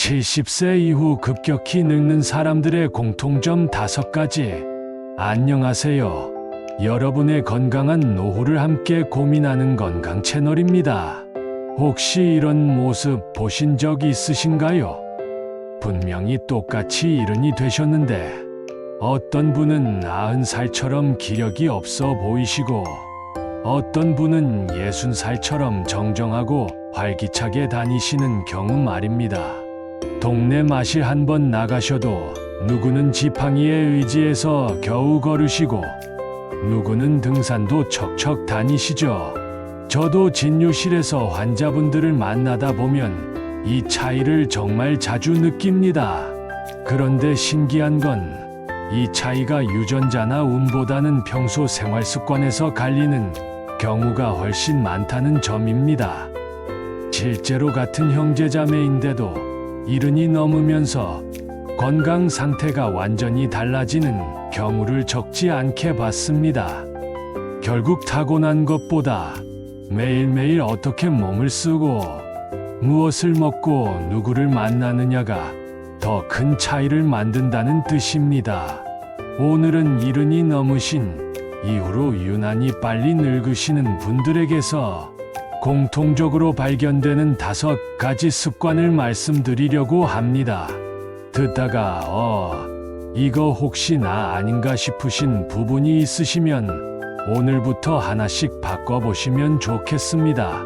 70세 이후 급격히 늙는 사람들의 공통점 5가지. 안녕하세요. 여러분의 건강한 노후를 함께 고민하는 건강 채널입니다. 혹시 이런 모습 보신 적 있으신가요? 분명히 똑같이 이른이 되셨는데 어떤 분은 90살처럼 기력이 없어 보이시고 어떤 분은 60살처럼 정정하고 활기차게 다니시는 경우 말입니다. 동네 마실 한번 나가셔도 누구는 지팡이에 의지해서 겨우 걸으시고 누구는 등산도 척척 다니시죠. 저도 진료실에서 환자분들을 만나다 보면 이 차이를 정말 자주 느낍니다. 그런데 신기한 건 이 차이가 유전자나 운보다는 평소 생활 습관에서 갈리는 경우가 훨씬 많다는 점입니다. 실제로 같은 형제자매인데도 70이 넘으면서 건강 상태가 완전히 달라지는 경우를 적지 않게 봤습니다. 결국 타고난 것보다 매일매일 어떻게 몸을 쓰고 무엇을 먹고 누구를 만나느냐가 더 큰 차이를 만든다는 뜻입니다. 오늘은 70이 넘으신 이후로 유난히 빨리 늙으시는 분들에게서 공통적으로 발견되는 5가지 습관을 말씀드리려고 합니다. 듣다가 이거 혹시 나 아닌가 싶으신 부분이 있으시면 오늘부터 하나씩 바꿔보시면 좋겠습니다.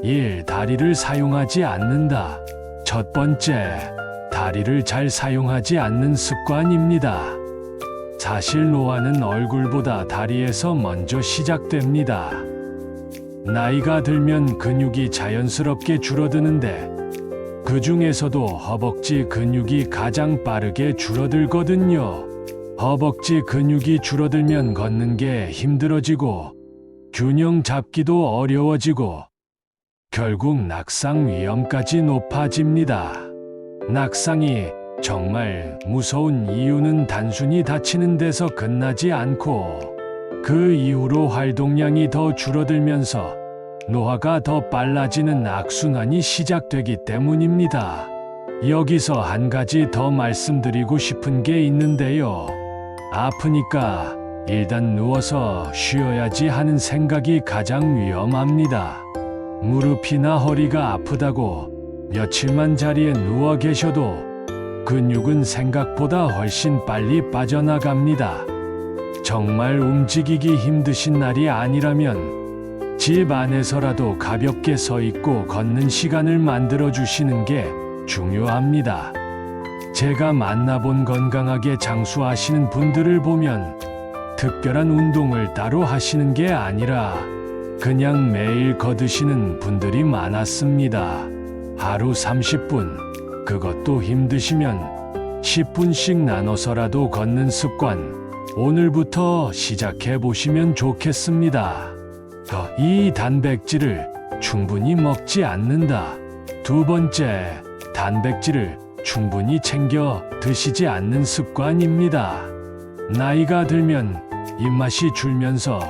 1. 다리를 사용하지 않는다. 첫 번째, 다리를 잘 사용하지 않는 습관입니다. 사실 노화는 얼굴보다 다리에서 먼저 시작됩니다. 나이가 들면 근육이 자연스럽게 줄어드는데 그 중에서도 허벅지 근육이 가장 빠르게 줄어들거든요. 허벅지 근육이 줄어들면 걷는 게 힘들어지고 균형 잡기도 어려워지고 결국 낙상 위험까지 높아집니다. 낙상이 정말 무서운 이유는 단순히 다치는 데서 끝나지 않고 그 이후로 활동량이 더 줄어들면서 노화가 더 빨라지는 악순환이 시작되기 때문입니다. 여기서 한 가지 더 말씀드리고 싶은 게 있는데요. 아프니까 일단 누워서 쉬어야지 하는 생각이 가장 위험합니다. 무릎이나 허리가 아프다고 며칠만 자리에 누워 계셔도 근육은 생각보다 훨씬 빨리 빠져나갑니다. 정말 움직이기 힘드신 날이 아니라면 집 안에서라도 가볍게 서 있고 걷는 시간을 만들어 주시는 게 중요합니다. 제가 만나본 건강하게 장수하시는 분들을 보면 특별한 운동을 따로 하시는 게 아니라 그냥 매일 걷으시는 분들이 많았습니다. 하루 30분, 그것도 힘드시면 10분씩 나눠서라도 걷는 습관, 오늘부터 시작해 보시면 좋겠습니다. 이 단백질을 충분히 먹지 않는다. 두 번째, 단백질을 충분히 챙겨 드시지 않는 습관입니다. 나이가 들면 입맛이 줄면서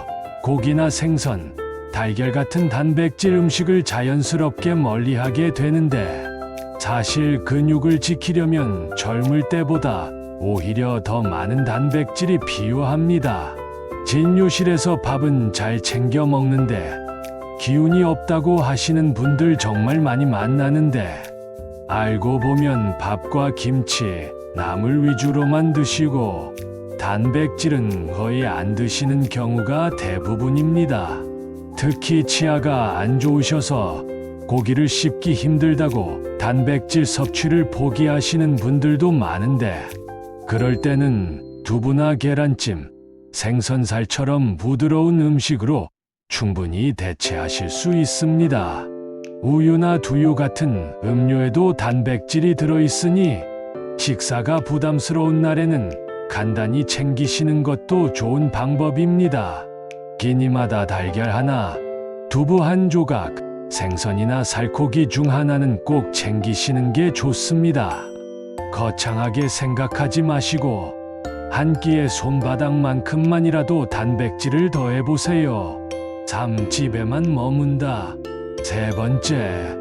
고기나 생선, 달걀 같은 단백질 음식을 자연스럽게 멀리하게 되는데 사실 근육을 지키려면 젊을 때보다 오히려 더 많은 단백질이 필요합니다. 진료실에서 밥은 잘 챙겨 먹는데 기운이 없다고 하시는 분들 정말 많이 만나는데 알고 보면 밥과 김치, 나물 위주로만 드시고 단백질은 거의 안 드시는 경우가 대부분입니다. 특히 치아가 안 좋으셔서 고기를 씹기 힘들다고 단백질 섭취를 포기하시는 분들도 많은데 그럴 때는 두부나 계란찜, 생선살처럼 부드러운 음식으로 충분히 대체하실 수 있습니다. 우유나 두유 같은 음료에도 단백질이 들어있으니 식사가 부담스러운 날에는 간단히 챙기시는 것도 좋은 방법입니다. 끼니마다 달걀 하나, 두부 한 조각, 생선이나 살코기 중 하나는 꼭 챙기시는 게 좋습니다. 거창하게 생각하지 마시고 한 끼에 손바닥만큼만이라도 단백질을 더해보세요. 3. 집에만 머문다. 세 번째,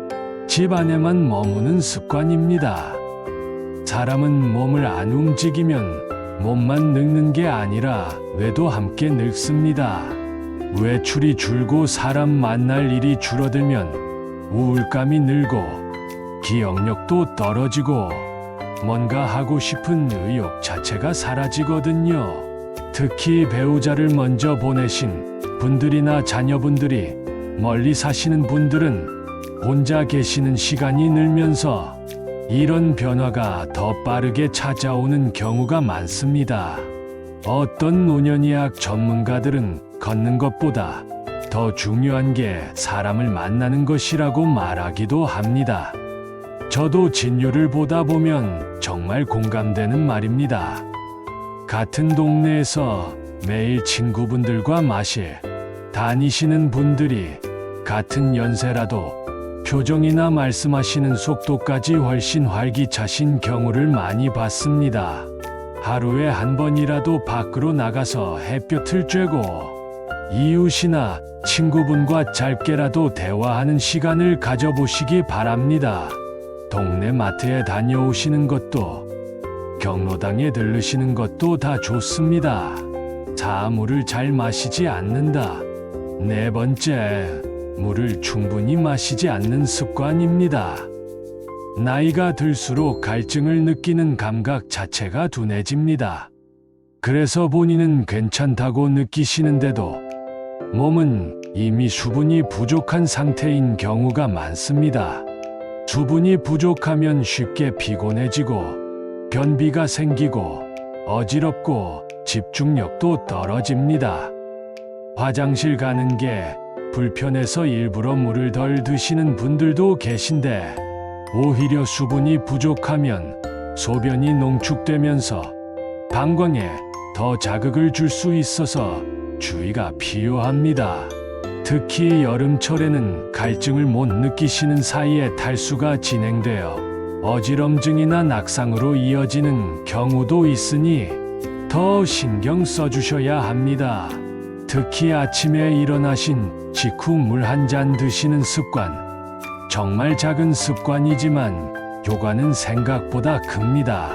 집 안에만 머무는 습관입니다. 사람은 몸을 안 움직이면 몸만 늙는 게 아니라 뇌도 함께 늙습니다. 외출이 줄고 사람 만날 일이 줄어들면 우울감이 늘고 기억력도 떨어지고 뭔가 하고 싶은 의욕 자체가 사라지거든요. 특히 배우자를 먼저 보내신 분들이나 자녀분들이 멀리 사시는 분들은 혼자 계시는 시간이 늘면서 이런 변화가 더 빠르게 찾아오는 경우가 많습니다. 어떤 노년의학 전문가들은 걷는 것보다 더 중요한 게 사람을 만나는 것이라고 말하기도 합니다. 저도 진료를 보다 보면 정말 공감되는 말입니다. 같은 동네에서 매일 친구분들과 마실 다니시는 분들이 같은 연세라도 표정이나 말씀하시는 속도까지 훨씬 활기차신 경우를 많이 봤습니다. 하루에 한 번이라도 밖으로 나가서 햇볕을 쬐고 이웃이나 친구분과 짧게라도 대화하는 시간을 가져보시기 바랍니다. 동네 마트에 다녀오시는 것도 경로당에 들르시는 것도 다 좋습니다. 물을 잘 마시지 않는다. 네 번째, 물을 충분히 마시지 않는 습관입니다. 나이가 들수록 갈증을 느끼는 감각 자체가 둔해집니다. 그래서 본인은 괜찮다고 느끼시는데도 몸은 이미 수분이 부족한 상태인 경우가 많습니다. 수분이 부족하면 쉽게 피곤해지고 변비가 생기고 어지럽고 집중력도 떨어집니다. 화장실 가는 게 불편해서 일부러 물을 덜 드시는 분들도 계신데 오히려 수분이 부족하면 소변이 농축되면서 방광에 더 자극을 줄 수 있어서 주의가 필요합니다. 특히 여름철에는 갈증을 못 느끼시는 사이에 탈수가 진행되어 어지럼증이나 낙상으로 이어지는 경우도 있으니 더 신경 써주셔야 합니다. 특히 아침에 일어나신 직후 물 한 잔 드시는 습관, 정말 작은 습관이지만 효과는 생각보다 큽니다.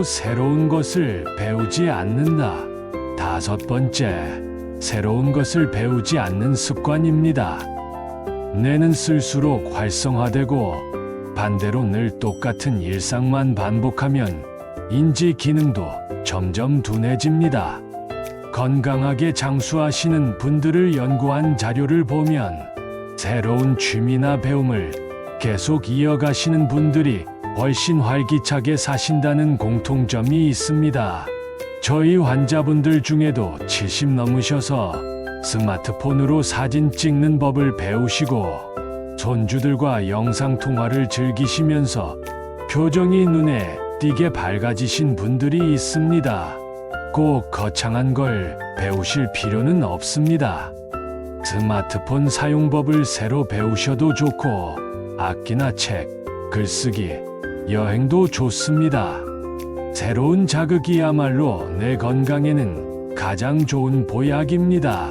새로운 것을 배우지 않는다. 다섯 번째, 새로운 것을 배우지 않는 습관입니다. 뇌는 쓸수록 활성화되고 반대로 늘 똑같은 일상만 반복하면 인지 기능도 점점 둔해집니다. 건강하게 장수하시는 분들을 연구한 자료를 보면 새로운 취미나 배움을 계속 이어가시는 분들이 훨씬 활기차게 사신다는 공통점이 있습니다. 저희 환자분들 중에도 70 넘으셔서 스마트폰으로 사진 찍는 법을 배우시고 손주들과 영상통화를 즐기시면서 표정이 눈에 띄게 밝아지신 분들이 있습니다. 꼭 거창한 걸 배우실 필요는 없습니다. 스마트폰 사용법을 새로 배우셔도 좋고 악기나 책, 글쓰기, 여행도 좋습니다. 새로운 자극이야말로 내 건강에는 가장 좋은 보약입니다.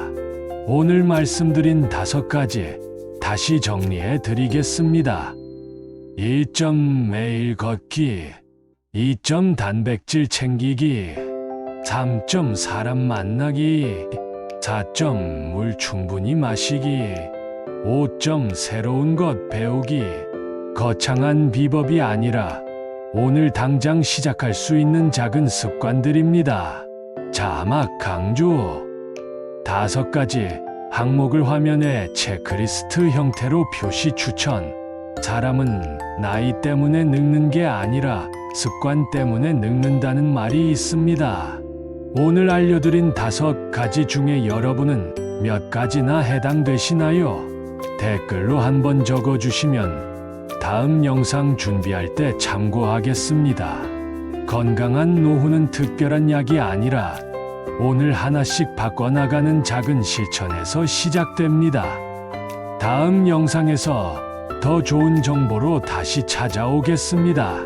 오늘 말씀드린 5가지 다시 정리해 드리겠습니다. 1점 매일 걷기, 2점 단백질 챙기기, 3점 사람 만나기, 4점 물 충분히 마시기, 5점 새로운 것 배우기. 거창한 비법이 아니라 오늘 당장 시작할 수 있는 작은 습관들입니다. 자막 강조. 5가지 항목을 화면에 체크리스트 형태로 표시 추천. 사람은 나이 때문에 늙는 게 아니라 습관 때문에 늙는다는 말이 있습니다. 오늘 알려드린 5가지 중에 여러분은 몇 가지나 해당되시나요? 댓글로 한번 적어주시면 다음 영상 준비할 때 참고하겠습니다. 건강한 노후는 특별한 약이 아니라 오늘 하나씩 바꿔나가는 작은 실천에서 시작됩니다. 다음 영상에서 더 좋은 정보로 다시 찾아오겠습니다.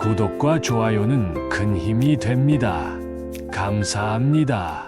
구독과 좋아요는 큰 힘이 됩니다. 감사합니다.